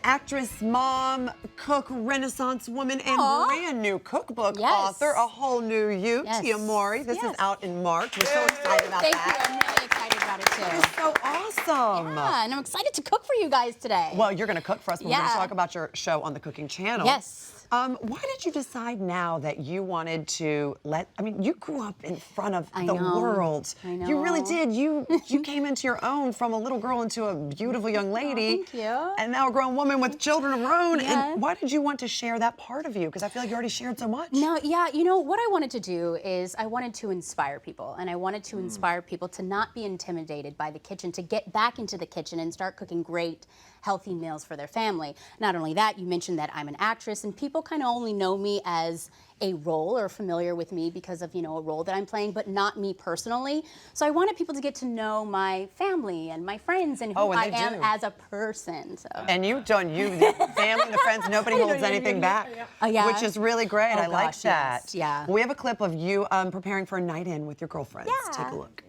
Actress, mom, cook, Renaissance woman, and brand new cookbook author, A Whole New You, Tia Mowry. This is out in March. We're so excited about Thank that. you. I'm really excited about it too. It's so awesome. Yeah, and I'm excited to cook for you guys today. Well, you're going to cook for us, but we're going to talk about your show on the Cooking Channel. Yes. Why did you decide now that you wanted to you grew up in front of the world. I know. You really did. You came into your own from a little girl into a beautiful young lady. Thank you. And now a grown woman with children of her own. Yes. And why did you want to share that part of you? Because I feel like you already shared so much. No, yeah, you know, what I wanted to do is I wanted to inspire people, and I wanted to inspire people to not be intimidated by the kitchen, to get back into the kitchen and start cooking great, healthy meals for their family. Not only that, you mentioned that I'm an actress, and people kind of only know me as a role or familiar with me because of, you know, a role that I'm playing, but not me personally. So I wanted people to get to know my family and my friends and who I am as a person. So. And you've done, the family, the friends, nobody holds anything back, which is really great. I like that. Yes, yeah. We have a clip of you preparing for a night in with your girlfriends. Yeah. Take a look.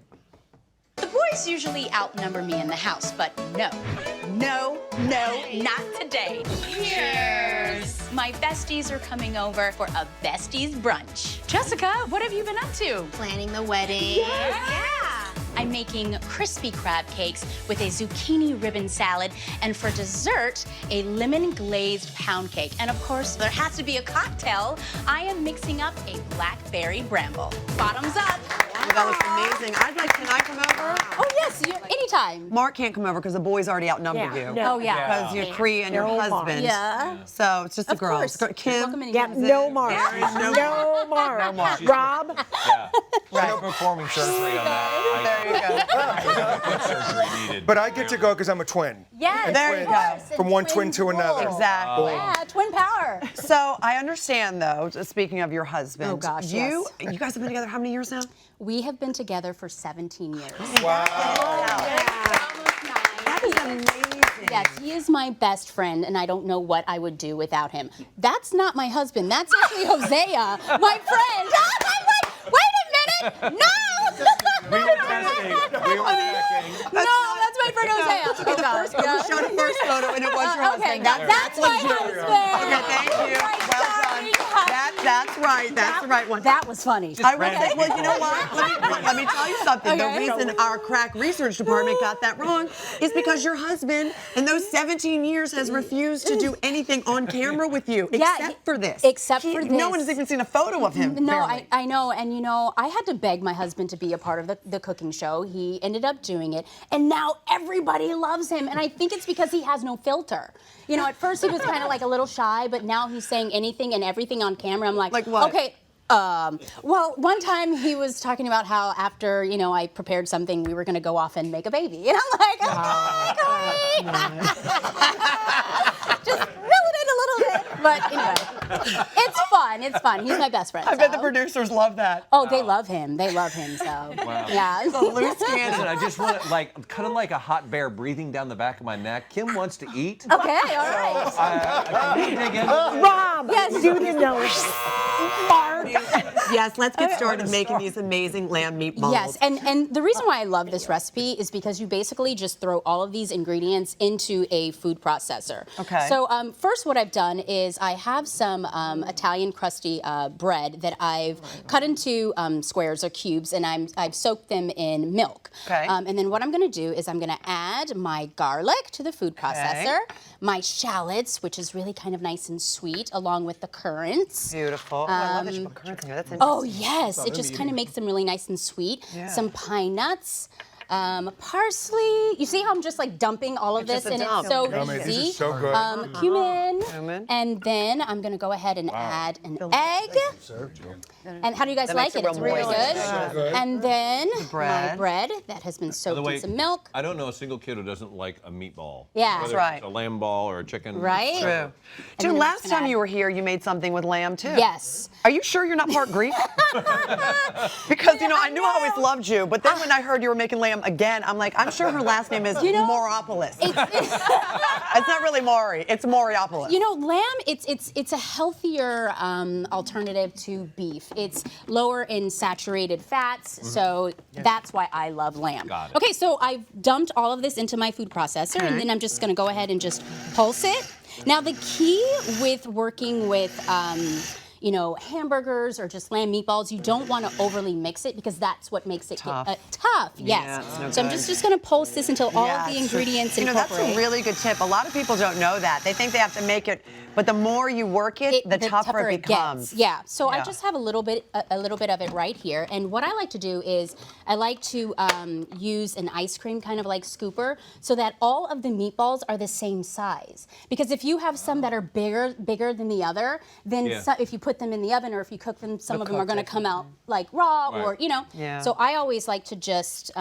The boys usually outnumber me in the house, but no, not today. Cheers! My besties are coming over for a besties brunch. Jessica, what have you been up to? Planning the wedding. Yeah! I'm making crispy crab cakes with a zucchini ribbon salad, and for dessert, a lemon glazed pound cake. And of course, there has to be a cocktail. I am mixing up a blackberry bramble. Bottoms up. Well, that was amazing. Can I come over? Oh yes, anytime. Mark can't come over because the boys already outnumbered you. Oh yeah. Because you're Cree and your husband. Yeah. So it's just the girls. Course. Kim? No Mark. No Mark. No Mark. Rob? Yeah. Right. No performing surgery on that. There you go. Foot surgery needed. But I get to go because I'm a twin. Yes. There you go. From one twin to another. Exactly. Yeah, twin power. So I understand, though, speaking of your husband, Oh, gosh, you guys have been together how many years now? We have been together for 17 years. Wow. That is amazing. Yes, he is my best friend, and I don't know what I would do without him. That's not my husband. That's actually Hosea, my friend. I'm like, wait a minute. No! We were testing. No, that's my friend Hosea. You showed the first photo, and it was your Okay, husband. that's my husband. Okay, thank you. Well done. That's right. That's the right one. That was funny. I will say, well, you know what? Let me tell you something. The reason our crack research department got that wrong is because your husband, in those 17 years, has refused to do anything on camera with you, except for this. Except for this. No one has even seen a photo of him. No, barely. I know, and you know, I had to beg my husband to be a part of the cooking show. He ended up doing it, and now everybody loves him, and I think it's because he has no filter. You know, at first he was kind of like a little shy, but now he's saying anything and everything on camera. I'm like what? Okay. Well, one time he was talking about how after, you know, I prepared something, we were going to go off and make a baby. And I'm like, just reel it in a little bit. But anyway, it's fun. It's fun. He's my best friend. I bet the producers love that. Oh, they love him. They love him. So, yeah. It's a loose cannon. Listen, I just want to, kind of like a hot bear breathing down the back of my neck. Kim wants to eat. Okay, all right. Can we dig in? Rob! Yes. Do the nose. Mark! Yes, let's get started making these amazing lamb meatballs. Yes, and the reason why I love this recipe is because you basically just throw all of these ingredients into a food processor. Okay. So first what I've done is I have some Italian crusty bread that I've cut into squares or cubes, and I've soaked them in milk. Okay. And then what I'm going to do is I'm going to add my garlic to the food processor, my shallots, which is really kind of nice and sweet, along with the currants. Beautiful. I love that you put currants in there. That's interesting. Oh yes, it just kind of makes them really nice and sweet. Yeah. Some pine nuts, parsley. You see how I'm just like dumping all of this, and it's so This easy. is so good. Cumin, and then I'm gonna go ahead and add an egg. And how do you guys like makes it? it It's real really moist. good. And then bread. my bread that has been By the soaked way, in some milk. I don't know a single kid who doesn't like a meatball. Yeah. Whether That's right. It's a lamb ball or a chicken. Right? True. And Dude, then last I'm gonna time add- you were here, you made something with lamb, too. Yes. Are you sure you're not part Greek? Because, you know, I knew I always loved you, but then when I heard you were making lamb lamb again. I'm like, I'm sure her last name is Moropoulos. It's not really Mowry. It's Mowryopoulos. You know, lamb, it's a healthier alternative to beef. It's lower in saturated fats, so that's why I love lamb. Got it. Okay, so I've dumped all of this into my food processor, and then I'm just going to go ahead and just pulse it. Now, the key with working with you know, hamburgers or just lamb meatballs, you don't want to overly mix it because that's what makes it Tough. tough. Yeah, Yes. it's no So I'm good. just going to pulse this until all of the ingredients You know, that's incorporate. a really good tip. A lot of people don't know that. They think they have to make it, but the more you work it, the tougher it becomes. gets. Yeah. So I Yeah. just have a little bit of it right here. And what I like to do is I like to use an ice cream kind of like scooper so that all of the meatballs are the same size. Because if you have some that are bigger than the other, then if you put them in the oven or if you cook them, some of them are going to come out like raw or, you know. Yeah. So I always like to just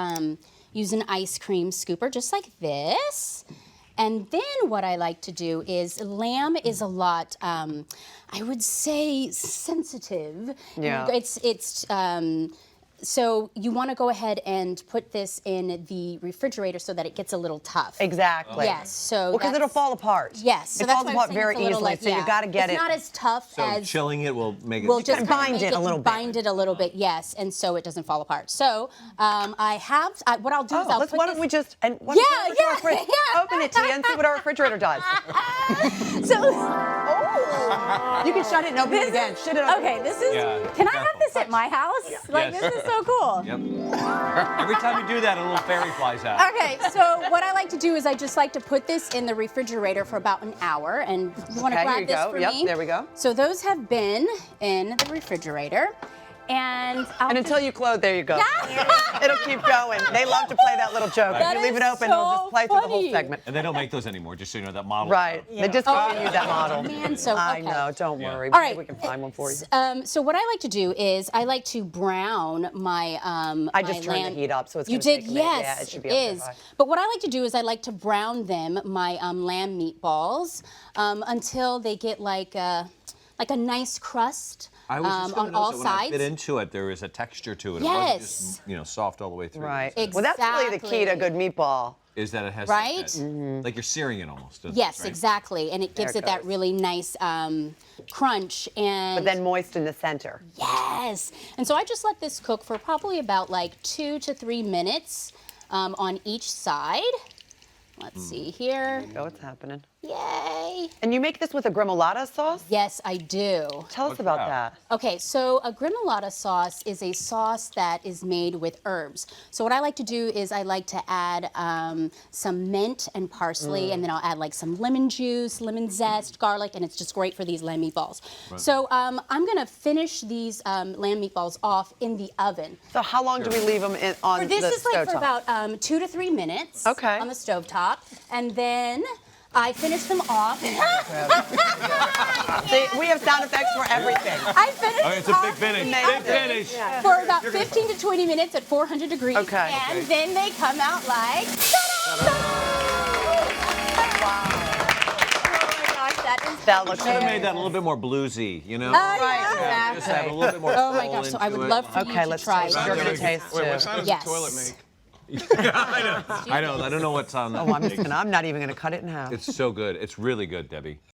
use an ice cream scooper just like this. And then what I like to do is lamb is a lot, I would say, sensitive. Yeah. So you want to go ahead and put this in the refrigerator so that it gets a little tough. Exactly. Yes. So because it'll fall apart. Yes. So it that's falls why I'm apart saying very it's a little easily. like, So you got to get it's it. not as tough So as. chilling it will make it. We'll just Kind of kinda bind make it a little bit. Bind it a little bit, yes, and so it doesn't fall apart. So what I'll do is I'll put why this. don't we just Yeah. open it, Tia, and see what our refrigerator does. So. You can shut it and open it again. Shut it open. Okay, this is. Yeah, Can I have careful. this at my house? Like Yes. this is so cool. Yep. Every time you do that, a little fairy flies out. Okay, so what I like to do is I just like to put this in the refrigerator for about an hour, and you want to Okay, here grab you this go. for Yep, me. there we go. So those have been in the refrigerator, and And until you close, there you go. It'll keep going. They love to play that little joke. That If you leave is it open, it'll so just play through the whole funny. segment. And they don't make those anymore, just so you know that model. Right. They discontinued that model. Man, so I okay. know. Don't Yeah. worry. All Maybe right. we can find one for you. So what I like to do is I like to brown my I just my turned lamb. the heat up, so it's You gonna did, take a minute. yes, Yeah, it should be it up there is. high. But what I like to do is I like to brown them my lamb meatballs until they get like a nice crust I was just on gonna all notice that when I sides. bit into it, there is a texture to it. It wasn't Yes. just, soft all the way through. Right. Exactly. Well, that's really the key to a good meatball. Is that it has Right? that, like you're searing it almost. doesn't it, Yes, right? exactly, and it gives There it it that goes. really nice crunch and. But then moist in the center. Yes. And so I just let this cook for probably about like 2 to 3 minutes on each side. Let's see here. Oh, it's happening. Yay. And you make this with a Gremolata sauce? Yes, I do. Tell us What's about that? that. Okay, so a Gremolata sauce is a sauce that is made with herbs. So what I like to do is I like to add some mint and parsley, and then I'll add like some lemon juice, lemon zest, garlic, and it's just great for these lamb meatballs. So I'm gonna finish these lamb meatballs off in the oven. So how long do we leave them on the This is like for stovetop? about 2 to 3 minutes Okay. on the stovetop, and then I finish them off. See, we have sound effects for everything. I finish Oh, it's a off big finish. Amazing. Big finish. for about 15 to 20 minutes at 400 degrees. Okay. And then they come out like. Ta-da! Wow. Oh my gosh, that is. That looks Should have good. made that a little bit more bluesy, you know? yeah. Just have a little bit more. Oh my soul gosh, so I into would it. love for you Okay, to let's try taste. it. You're gonna taste Wait, too. what sound does Yes. the toilet make? I know. I don't know what's on. Oh, I'm not even gonna cut it in half. It's so good. It's really good, Debbie.